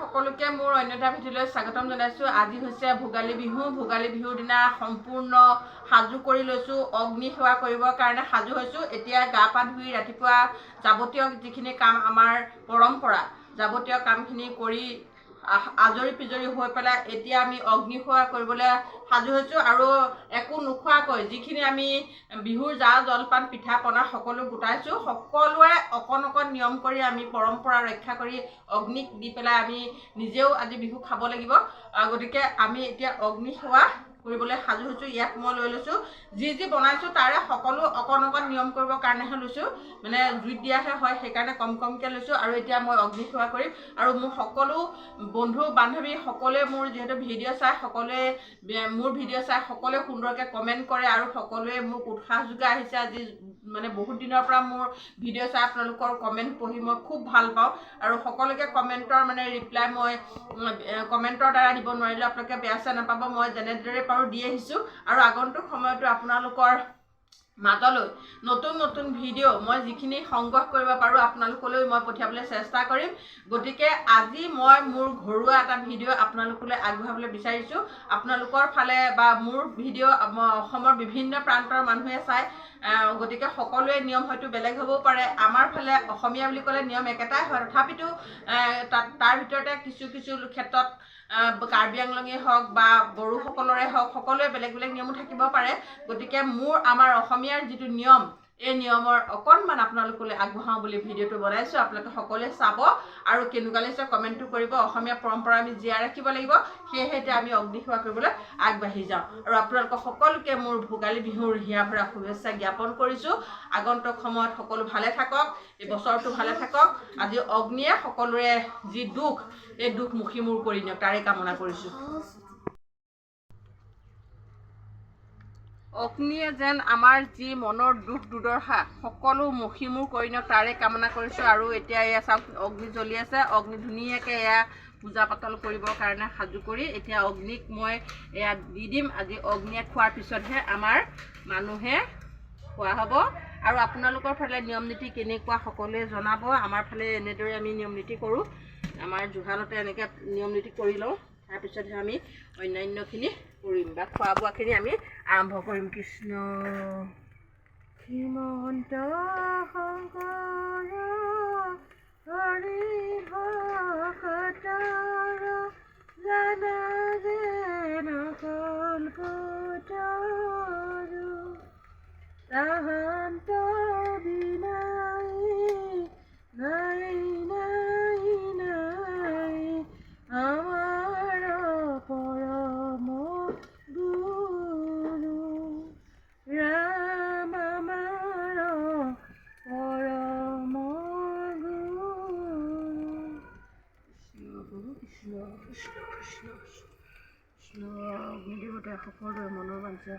সকলোকে মোৰ অন্য এটা ভিডিঅ'লৈ স্বাগতম জনাইছোঁ। আজি হৈছে ভোগালী বিহু। ভোগালী বিহুৰ দিনা সম্পূৰ্ণ সাজু কৰি লৈছোঁ, অগ্নি সেৱা কৰিবৰ কাৰণে সাজু হৈছোঁ। এতিয়া গা পা ধুই ৰাতিপুৱা যাৱতীয় যিখিনি কাম আমাৰ পৰম্পৰা, যাৱতীয় কামখিনি কৰি আজৰি পিজৰি হৈ পেলাই এতিয়া আমি অগ্নি সেৱা কৰিবলৈ সাজু হৈছোঁ। আৰু একো নোখোৱাকৈ যিখিনি আমি বিহুৰ জা জলপান পিঠা পনা সকলো গোটাইছোঁ, সকলোৱে অকণ অকণ নিয়ম কৰি আমি পৰম্পৰা ৰক্ষা কৰি অগ্নিক দি পেলাই আমি নিজেও আজি বিহু খাব লাগিব। গতিকে আমি এতিয়া অগ্নি সেৱা কৰিবলৈ সাজু হৈছোঁ। ইয়াত মই লৈ লৈছোঁ যি যি বনাইছোঁ তাৰে সকলো অকণ অকণ নিয়ম কৰিবৰ কাৰণেহে লৈছোঁ, মানে জুইত দিয়াহে হয়, সেইকাৰণে কম কমকৈ লৈছোঁ। আৰু এতিয়া মই অগ্নি সেৱা কৰিম। আৰু মোৰ সকলো বন্ধু বান্ধৱী সকলোৱে মোৰ যিহেতু ভিডিঅ' চাই, সকলোৱে মোৰ ভিডিঅ' চাই সকলোৱে সুন্দৰকৈ কমেণ্ট কৰে আৰু সকলোৱে মোক উৎসাহ যোগাই আহিছে। আজি মানে বহুত দিনৰ পৰা মোৰ ভিডিঅ' চাই আপোনালোকৰ কমেণ্ট পঢ়ি মই খুব ভাল পাওঁ। আৰু সকলোকে কমেণ্টৰ মানে ৰিপ্লাই মই কমেণ্টৰ দ্বাৰা দিব নোৱাৰিলোঁ, আপোনালোকে বেয়া চেয়া নাপাব। মই যেনেদৰে পাৰোঁ দি আহিছোঁ। আৰু আগন্তুক সময়তো আপোনালোকৰ মাজলৈ নতুন নতুন ভিডিঅ' মই যিখিনি সংগ্ৰহ কৰিব পাৰোঁ আপোনালোকলৈ মই পঠিয়াবলৈ চেষ্টা কৰিম। গতিকে আজি মই মোৰ ঘৰুৱা এটা ভিডিঅ' আপোনালোকলৈ আগবঢ়াবলৈ বিচাৰিছোঁ। আপোনালোকৰ ফালে বা মোৰ ভিডিঅ' অসমৰ বিভিন্ন প্ৰান্তৰ মানুহে চায়, গতিকে সকলোৱে নিয়ম হয়তো বেলেগ হ'বও পাৰে। আমাৰ ফালে অসমীয়া বুলি ক'লে নিয়ম একেটাই হয়, তথাপিতো তাৰ ভিতৰতে কিছু কিছু ক্ষেত্ৰত কাৰ্বি আংলঙেই হওক বা বড়োসকলৰে হওক, সকলোৱে বেলেগ বেলেগ নিয়মো থাকিব পাৰে। গতিকে আমাৰ অসমীয়াৰ যিটো নিয়ম, এই নিয়মৰ অকণমান আপোনালোকলৈ আগবঢ়াওঁ বুলি ভিডিঅ'টো বনাইছোঁ। আপোনালোকে সকলোৱে চাব আৰু কেনেকুৱা লাগিছে কমেণ্টটো কৰিব। অসমীয়া পৰম্পৰা আমি জীয়াই ৰাখিব লাগিব, সেয়েহে এতিয়া আমি অগ্নি সেৱা কৰিবলৈ আগবাঢ়ি যাওঁ। আৰু আপোনালোকক সকলোকে মোৰ ভোগালী বিহুৰ হিয়া ভৰা শুভেচ্ছা জ্ঞাপন কৰিছোঁ। আগন্তুক সময়ত সকলো ভালে থাকক, এই বছৰটো ভালে থাকক। আজি অগ্নিয়ে সকলোৰে যি দুখ, এই দুখ মুখি মূৰ কৰি নিয়ক, তাৰে কামনা কৰিছোঁ। অগ্নিয়ে যেন আমাৰ যি মনৰ দুখ দুৰ্দশা সকলো মষিমূৰ কৰি নিয়ক, তাৰে কামনা কৰিছোঁ। আৰু এতিয়া এয়া চাওক অগ্নি জ্বলি আছে। অগ্নি ধুনীয়াকৈ এয়া পূজা পাতল কৰিবৰ কাৰণে সাজু কৰি এতিয়া অগ্নিক মই এয়া দি দিম। আজি অগ্নিয়ে খোৱাৰ পিছতহে আমাৰ মানুহে খোৱা হ'ব। আৰু আপোনালোকৰ ফালে নিয়ম নীতি কেনেকুৱা সকলোৱে জনাব। আমাৰ ফালে এনেদৰে আমি নিয়ম নীতি কৰোঁ। আমাৰ জুহালতে এনেকৈ নিয়ম নীতি কৰি লওঁ, তাৰপিছতহে আমি অন্যান্যখিনি কৰিম বা খোৱা বোৱাখিনি আমি আৰম্ভ কৰিম। কৃষ্ণ শ্ৰীমন্ত শংকৰ হৰি ভকতৰ জানা যেন কল্পতৰু তাহান্ত বিনাই নাই নাই নাই আমাৰ পৰম গুৰু ৰাম আমাৰ পৰম গুৰু। কৃষ্ণ কৃষ্ণ কৃষ্ণ কৃষ্ণ অগ্নিদেৱতাই সকলোৰে মনৰ বাঞ্ছা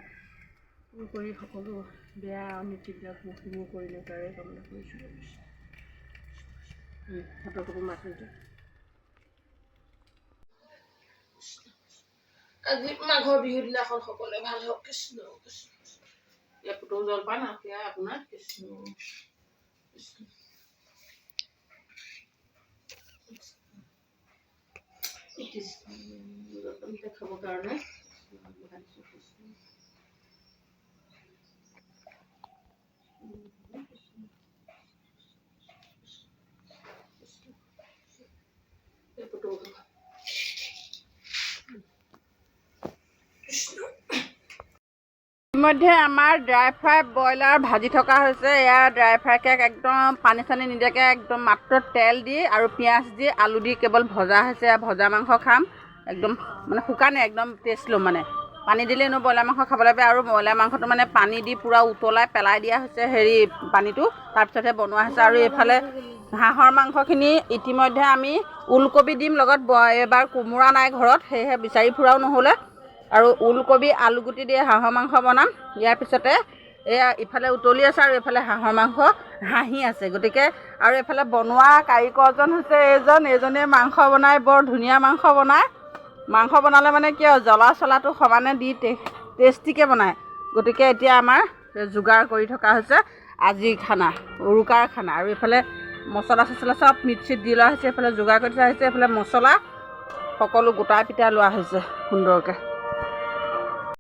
পূৰ কৰি সকলো বেয়া নীতিবিলাক মষিমূৰ কৰিলে, তাৰে কামনা কৰিছোঁ। হাতৰ কাপোৰ মাছ নিদিওঁ। আজি মাঘৰ বিহুৰ দিনাখন সকলোৱে ভাল হওক। কৃষ্ণ কৃষ্ণ এয়া পুতৌ জলপান, সেয়া আপোনাৰ কৃষ্ণ কৃষ্ণ জলপান খাবৰ কাৰণে ইতিমধ্যে আমাৰ ড্ৰাই ফ্ৰাই ব্ৰইলাৰ ভাজি থকা হৈছে। এয়া ড্ৰাই ফ্ৰাইকে একদম পানী চানী নিদিয়াকৈ একদম মাত্ৰ তেল দি আৰু পিঁয়াজ দি আলু দি কেৱল ভজা হৈছে। ভজা মাংস খাম, একদম মানে শুকানে একদম টেষ্ট ল'ম। মানে পানী দিলে এনেও ব্ৰইলাৰ মাংস খাবলৈ বেয়া, আৰু ব্ৰইলাৰ মাংসটো মানে পানী দি পূৰা উতলাই পেলাই দিয়া হৈছে পানীটো, তাৰপিছতহে বনোৱা হৈছে। আৰু এইফালে হাঁহৰ মাংসখিনি ইতিমধ্যে আমি ওলকবি দিম লগত। এইবাৰ কোমোৰা নাই ঘৰত, সেয়েহে বিচাৰি ফুৰাও নহ'লে। আৰু ওলকবি আলুগুটি দিয়ে হাঁহৰ মাংস বনাম। ইয়াৰ পিছতে এয়া ইফালে উতলি আছে আৰু এইফালে হাঁহৰ মাংস হাঁহি আছে। গতিকে আৰু এইফালে বনোৱা কাৰিকৰজন হৈছে এইজনে মাংস বনাই বৰ ধুনীয়া মাংস বনায়। মাংস বনালে মানে কি আৰু জ্বলা চলাটো সমানে দি টেষ্টিকৈ বনায়। গতিকে এতিয়া আমাৰ যোগাৰ কৰি থকা হৈছে আজিৰ খানা, উৰুকাৰ খানা। আৰু এইফালে মছলা চছলা চব মিক্সিত দি লোৱা হৈছে, এইফালে যোগাৰ কৰি থোৱা হৈছে। এইফালে মছলা সকলো গোটাই পিটাই লোৱা হৈছে সুন্দৰকৈ।